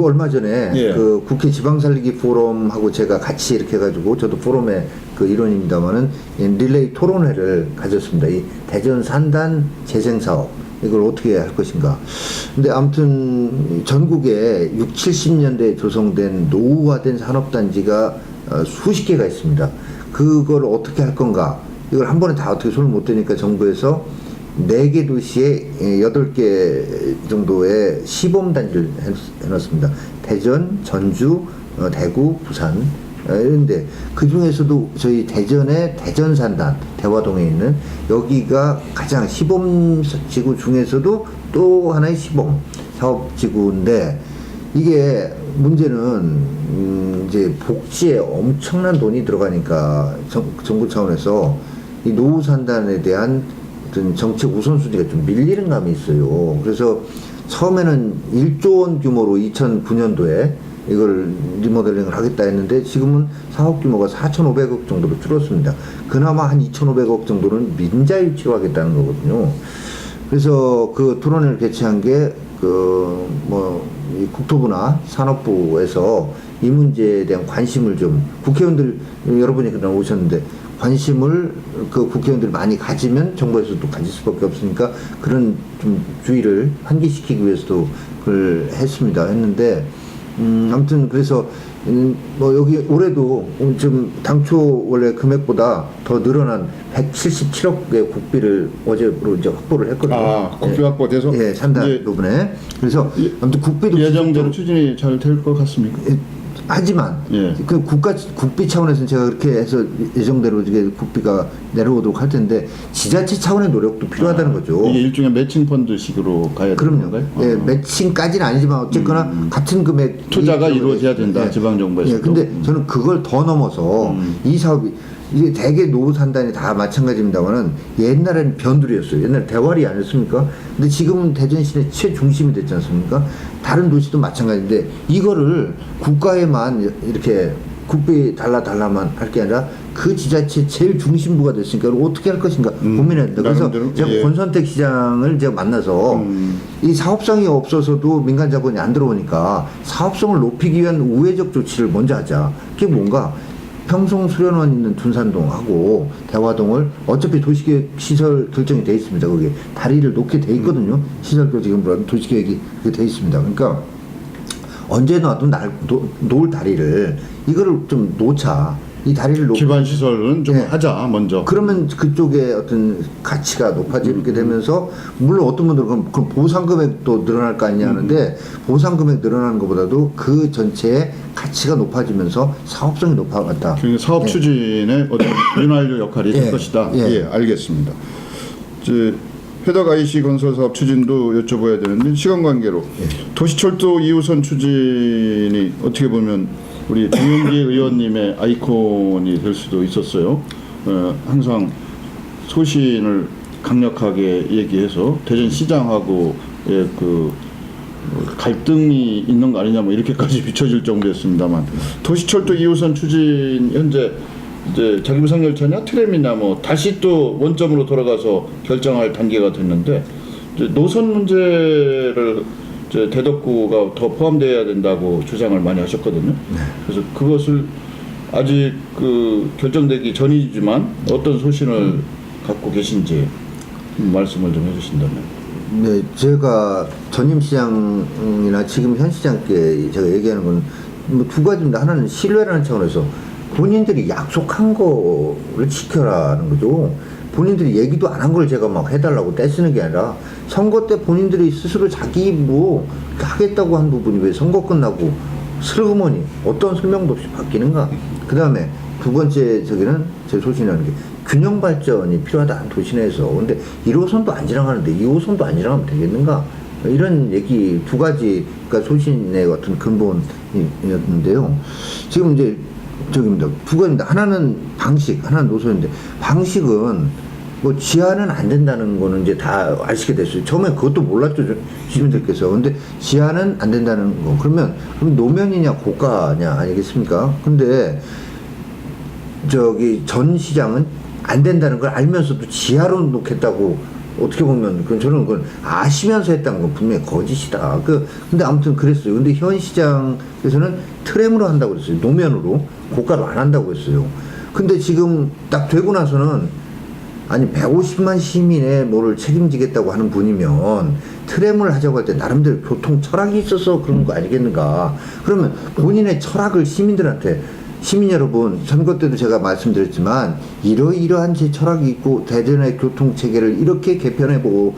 얼마 전에 그 국회 지방살리기 포럼하고 제가 같이 이렇게 해가지고 저도 포럼의 그 일원입니다만은 릴레이 토론회를 가졌습니다. 이 대전 산단 재생 사업 이걸 어떻게 할 것인가. 근데 아무튼 전국에 6, 70년대에 조성된 노후화된 산업단지가 수십 개가 있습니다. 그걸 어떻게 할 건가. 이걸 한 번에 다 어떻게 손을 못 대니까 정부에서 4개 도시에 8개 정도의 시범단지를 해놨습니다. 대전, 전주, 대구, 부산 이런데 그 중에서도 저희 대전의 대전산단 대화동에 있는 여기가 가장 시범지구 중에서도 또 하나의 시범 사업지구인데 이게 문제는 이제 복지에 엄청난 돈이 들어가니까 정부 차원에서 이 노후 산단에 대한 어떤 정책 우선순위가 좀 밀리는 감이 있어요. 그래서 처음에는 1조 원 규모로 2009년도에 이걸 리모델링을 하겠다 했는데 지금은 사업 규모가 4,500억 정도로 줄었습니다. 그나마 한 2,500억 정도는 민자 유치로 하겠다는 거거든요. 그래서 그 토론회를 개최한 게 이 국토부나 산업부에서 이 문제에 대한 관심을 좀 국회의원들 여러분이 그날 오셨는데 관심을 그 국회의원들이 많이 가지면 정부에서도 가질 수밖에 없으니까 그런 좀 주의를 환기시키기 위해서도 그걸 했는데 아무튼 그래서 여기 올해도 좀 당초 원래 금액보다 더 늘어난 177억의 국비를 어제로 이제 확보를 했거든요. 국비 확보돼서? 예, 상당 부분에. 그래서 아무튼 국비도 예정대로 추진이 잘 될 것 같습니까? 하지만 예. 그 국비 차원에서는 제가 그렇게 해서 예정대로 이게 국비가 내려오도록 할 텐데 지자체 차원의 노력도 필요하다는 거죠. 이게 일종의 매칭 펀드식으로 가야 되는 건가요? 예, 매칭까지는 아니지만 어쨌거나 같은 금액 투자가 이루어져야 된다. 지방 정부에서. 예, 근데 저는 그걸 더 넘어서 이 사업이 이게 대개 노후 산단이 다 마찬가지입니다만은 옛날에는 변두리였어요. 옛날 대활이 아니었습니까? 근데 지금은 대전 시내 최중심이 됐지 않습니까? 다른 도시도 마찬가지인데 이거를 국가에만 이렇게 국비 달라만 할 게 아니라 그 지자체 제일 중심부가 됐으니까 어떻게 할 것인가 고민해야 된다. 그래서 나름대로? 제가 예. 권선택 시장을 제가 만나서 이 사업성이 없어서도 민간 자본이 안 들어오니까 사업성을 높이기 위한 우회적 조치를 먼저 하자. 그게 뭔가 평송 수련원 있는 둔산동하고 대화동을 어차피 도시계획 시설 결정이 돼 있습니다. 거기에 다리를 놓게 돼 있거든요. 시설 결정보다는 도시계획이 그게 돼 있습니다. 그러니까 언제 놔도 놓을 다리를 이거를 좀 놓자. 이 다리를 놓고 기반 시설은 좀 네. 하자 먼저. 그러면 그쪽에 어떤 가치가 높아지게 되면서 물론 어떤 분들은 그럼 보상 금액도 늘어날 거 아니냐 하는데 보상 금액 늘어나는 것보다도 그 전체의 가치가 높아지면서 사업성이 높아갔다. 그러니까 사업 추진의 어떤 윤활유 역할이 될 것이다. 예, 알겠습니다. 이제 회덕 IC 건설 사업 추진도 여쭤봐야 되는데 시간 관계로 도시철도 2호선 추진이 어떻게 보면 우리 정용기 의원님의 아이콘이 될 수도 있었어요. 항상 소신을 강력하게 얘기해서 대전시장하고의 그 갈등이 있는 거 아니냐 뭐 이렇게까지 비춰질 정도였습니다만 도시철도 2호선 추진 현재 이제 자기부상 열차냐 트램이냐 뭐 다시 또 원점으로 돌아가서 결정할 단계가 됐는데 이제 노선 문제를 이제 대덕구가 더 포함되어야 된다고 주장을 많이 하셨거든요. 그래서 그것을 아직 그 결정되기 전이지만 어떤 소신을 갖고 계신지 말씀을 좀 해주신다면. 네, 제가 전임 시장이나 지금 현 시장께 제가 얘기하는 건 뭐 두 가지입니다. 하나는 신뢰라는 차원에서 본인들이 약속한 거를 지켜라는 거죠. 본인들이 얘기도 안 한 걸 제가 막 해달라고 떼쓰는 게 아니라 선거 때 본인들이 스스로 자기 입으로 하겠다고 한 부분이 왜 선거 끝나고 슬그머니 어떤 설명도 없이 바뀌는가. 그 다음에 두 번째 저기는 제 소신이라는 게 균형 발전이 필요하다는 도시 내에서. 근데 1호선도 안 지나가는데 2호선도 안 지나가면 되겠는가. 이런 얘기 두 가지가 소신의 어떤 근본이었는데요. 지금 이제 저기입니다. 두 가지입니다. 하나는 방식, 하나는 노선인데 방식은 뭐 지하는 안 된다는 거는 이제 다 아시게 됐어요. 처음에 그것도 몰랐죠, 시민들께서. 근데 지하는 안 된다는 거. 그럼 노면이냐 고가냐 아니겠습니까? 근데 저기 전 시장은 안 된다는 걸 알면서도 지하로 놓겠다고 어떻게 보면 저는 그건 아시면서 했다는 건 분명히 거짓이다. 근데 아무튼 그랬어요. 근데 현 시장에서는 트램으로 한다고 그랬어요. 노면으로 고가로 안 한다고 했어요. 근데 지금 딱 되고 나서는 아니 150만 시민의 뭐를 책임지겠다고 하는 분이면 트램을 하자고 할 때 나름대로 교통 철학이 있어서 그런 거 아니겠는가. 그러면 본인의 철학을 시민들한테 시민 여러분, 선거 때도 제가 말씀드렸지만 이러이러한 제 철학이 있고 대전의 교통 체계를 이렇게 개편해보고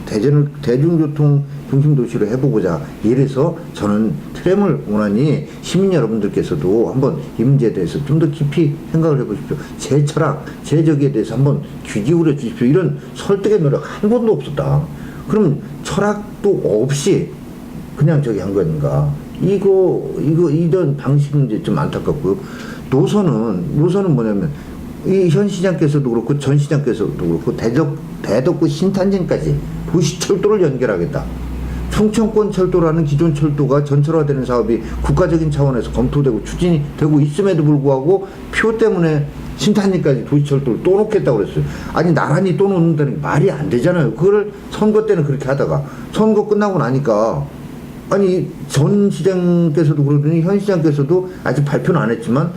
대전을 대중교통 중심 도시로 해보고자 이래서 저는 트램을 원하니 시민 여러분들께서도 한번 이 문제에 대해서 좀 더 깊이 생각을 해보십시오. 제 철학, 제 저기에 대해서 한번 귀 기울여 주십시오. 이런 설득의 노력 한 번도 없었다. 그럼 철학도 없이 그냥 저기 한 거인가? 이런 방식은 이제 좀 안타깝고요. 노선은 뭐냐면 이 현 시장께서도 그렇고 전 시장께서도 그렇고 대덕구 신탄진까지 도시철도를 연결하겠다. 충청권 철도라는 기존 철도가 전철화되는 사업이 국가적인 차원에서 검토되고 추진이 되고 있음에도 불구하고 표 때문에 신탄진까지 도시철도를 또 놓겠다고 그랬어요. 아니 나란히 또 놓는다는 게 말이 안 되잖아요. 그걸 선거 때는 그렇게 하다가 선거 끝나고 나니까 아니 전 시장께서도 그러더니 현 시장께서도 아직 발표는 안 했지만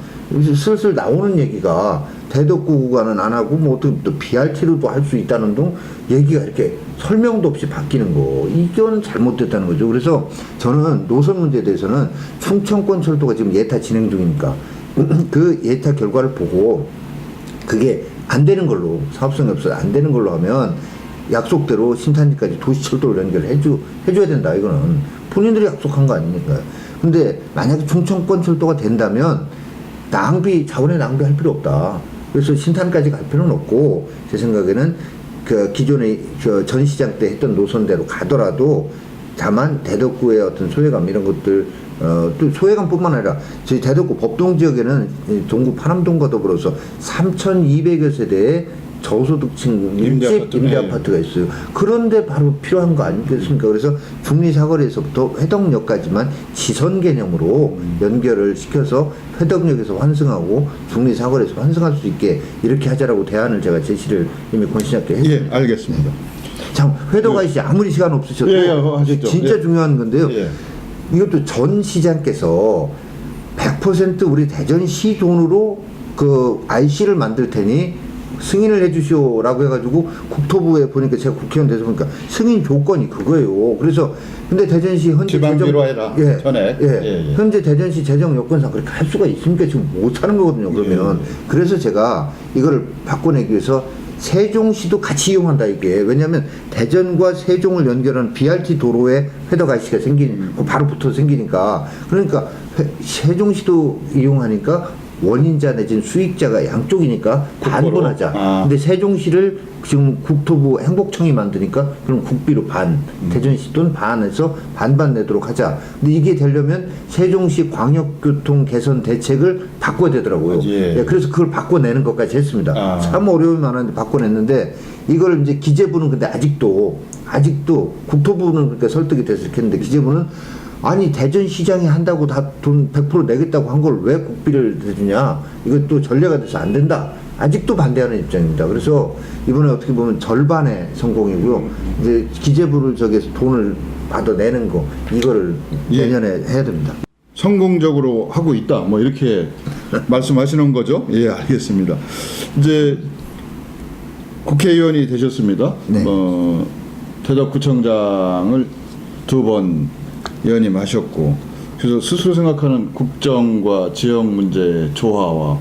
슬슬 나오는 얘기가 대덕구 구간은 안 하고 뭐 어떻게 또 BRT로도 할 수 있다는 등 얘기가 이렇게 설명도 없이 바뀌는 거 이건 잘못됐다는 거죠. 그래서 저는 노선 문제에 대해서는 충청권 철도가 지금 예타 진행 중이니까 그 예타 결과를 보고 그게 안 되는 걸로 사업성이 없어서 안 되는 걸로 하면 약속대로 신탄지까지 도시철도를 해줘야 된다. 이거는 본인들이 약속한 거 아닙니까? 근데 만약에 충청권 철도가 된다면 자원의 낭비할 필요 없다. 그래서 신탄까지 갈 필요는 없고 제 생각에는 그 기존의 전 시장 때 했던 노선대로 가더라도 다만 대덕구의 어떤 소외감 이런 것들 또 소외감뿐만 아니라 저희 대덕구 법동 지역에는 동구 파남동과 더불어서 3,200여 세대의 저소득층 임대 아파트가 있어요. 그런데 바로 필요한 거 아니겠습니까? 그래서 중리 사거리에서부터 회덕역까지만 지선 개념으로 연결을 시켜서 회덕역에서 환승하고 중리 사거리에서 환승할 수 있게 이렇게 하자라고 대안을 제가 제시를 이미 권 시장께 했습니다. 예, 알겠습니다. 참 회덕 아저씨 아무리 시간 없으셔도 하시죠. 진짜 중요한 건데요. 예. 이것도 전 시장께서 100% 우리 대전시 돈으로 그 IC를 만들 테니 승인을 해주시오라고 해가지고 국토부에 보니까 제가 국회의원 돼서 보니까 승인 조건이 그거예요. 그래서 근데 대전시 현재 지방비로해라 전액. 현재 대전시 재정 여건상 그렇게 할 수가 있습니까? 지금 못 하는 거거든요. 그러면 그래서 제가 이거를 바꿔내기 위해서 세종시도 같이 이용한다 이게. 왜냐하면 대전과 세종을 연결하는 BRT 도로에 회덕 IC가 바로 붙어 생기니까. 그러니까 세종시도 이용하니까 원인자 내지는 수익자가 양쪽이니까 반분하자. 근데 세종시를 지금 국토부 행복청이 만드니까 그럼 국비로 반, 대전시 돈 반에서 반반 내도록 하자. 근데 이게 되려면 세종시 광역교통 개선 대책을 바꿔야 되더라고요. 예, 그래서 그걸 바꿔내는 것까지 했습니다. 참 어려움이 많았는데 바꿔냈는데 이걸 이제 기재부는 근데 아직도 국토부는 그러니까 설득이 돼서 이렇게 했는데 기재부는 아니 대전시장이 한다고 다 돈 100% 내겠다고 한 걸 왜 국비를 대주냐, 이것도 전례가 돼서 안 된다, 아직도 반대하는 입장입니다. 그래서 이번에 어떻게 보면 절반의 성공이고요. 이제 기재부를 저기서 돈을 받아내는 거 이거를 내년에 해야 됩니다. 성공적으로 하고 있다 뭐 이렇게 말씀하시는 거죠? 예, 알겠습니다. 이제 국회의원이 되셨습니다. 네. 대덕구청장을 2번 연임하셨고, 그래서 스스로 생각하는 국정과 지역 문제 조화와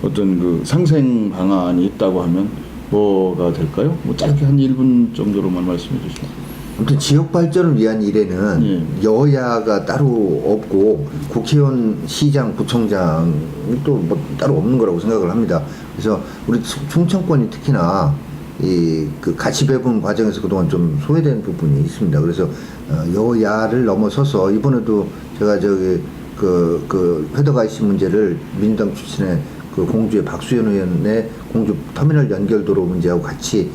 어떤 그 상생 방안이 있다고 하면 뭐가 될까요? 뭐 짧게 한 1분 정도로만 말씀해 주시면. 아무튼 지역 발전을 위한 일에는 여야가 따로 없고 국회의원, 시장, 구청장이 또 뭐 따로 없는 거라고 생각을 합니다. 그래서 우리 충청권이 특히나 그 가치 배분 과정에서 그동안 좀 소외된 부분이 있습니다. 그래서 여야를 넘어서서 이번에도 제가 그 회덕 IC 문제를 민주당 출신의 그 공주의 박수현 의원의 공주 터미널 연결도로 문제하고 같이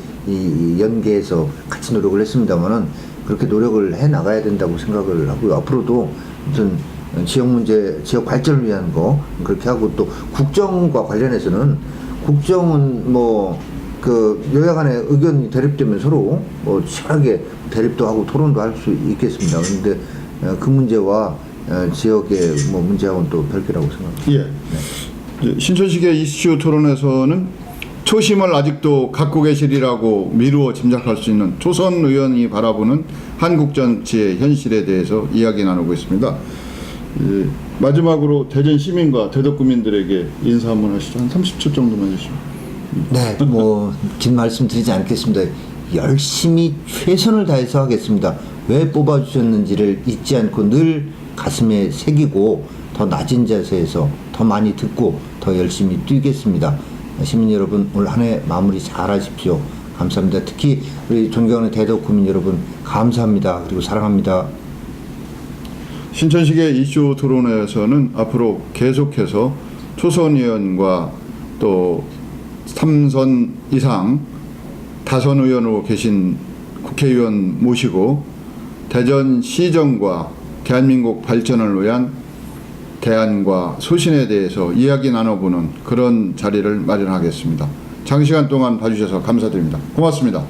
연계해서 같이 노력을 했습니다만은 그렇게 노력을 해 나가야 된다고 생각을 하고요. 앞으로도 무슨 지역 문제, 지역 발전을 위한 거 그렇게 하고, 또 국정과 관련해서는 국정은 뭐 그 여야 간의 의견이 대립되면 서로 치열하게 대립도 하고 토론도 할 수 있겠습니다. 그런데 그 문제와 지역의 뭐 문제하고는 또 별개라고 생각합니다. 예. 네. 신천식의 이슈 토론에서는 초심을 아직도 갖고 계시리라고 미루어 짐작할 수 있는 초선 의원이 바라보는 한국 정치의 현실에 대해서 이야기 나누고 있습니다. 예. 마지막으로 대전 시민과 대덕구민들에게 인사 한번 하시죠. 한 30초 정도만 해주시면. 네, 뭐 긴 말씀 드리지 않겠습니다. 열심히 최선을 다해서 하겠습니다. 왜 뽑아주셨는지를 잊지 않고 늘 가슴에 새기고 더 낮은 자세에서 더 많이 듣고 더 열심히 뛰겠습니다. 시민 여러분, 올 한 해 마무리 잘 하십시오. 감사합니다. 특히 우리 존경하는 대덕구민 여러분 감사합니다. 그리고 사랑합니다. 신천식의 이슈 토론에서는 앞으로 계속해서 초선 의원과 또 3선 이상 다선 의원으로 계신 국회의원 모시고 대전시정과 대한민국 발전을 위한 대안과 소신에 대해서 이야기 나눠보는 그런 자리를 마련하겠습니다. 장시간 동안 봐주셔서 감사드립니다. 고맙습니다.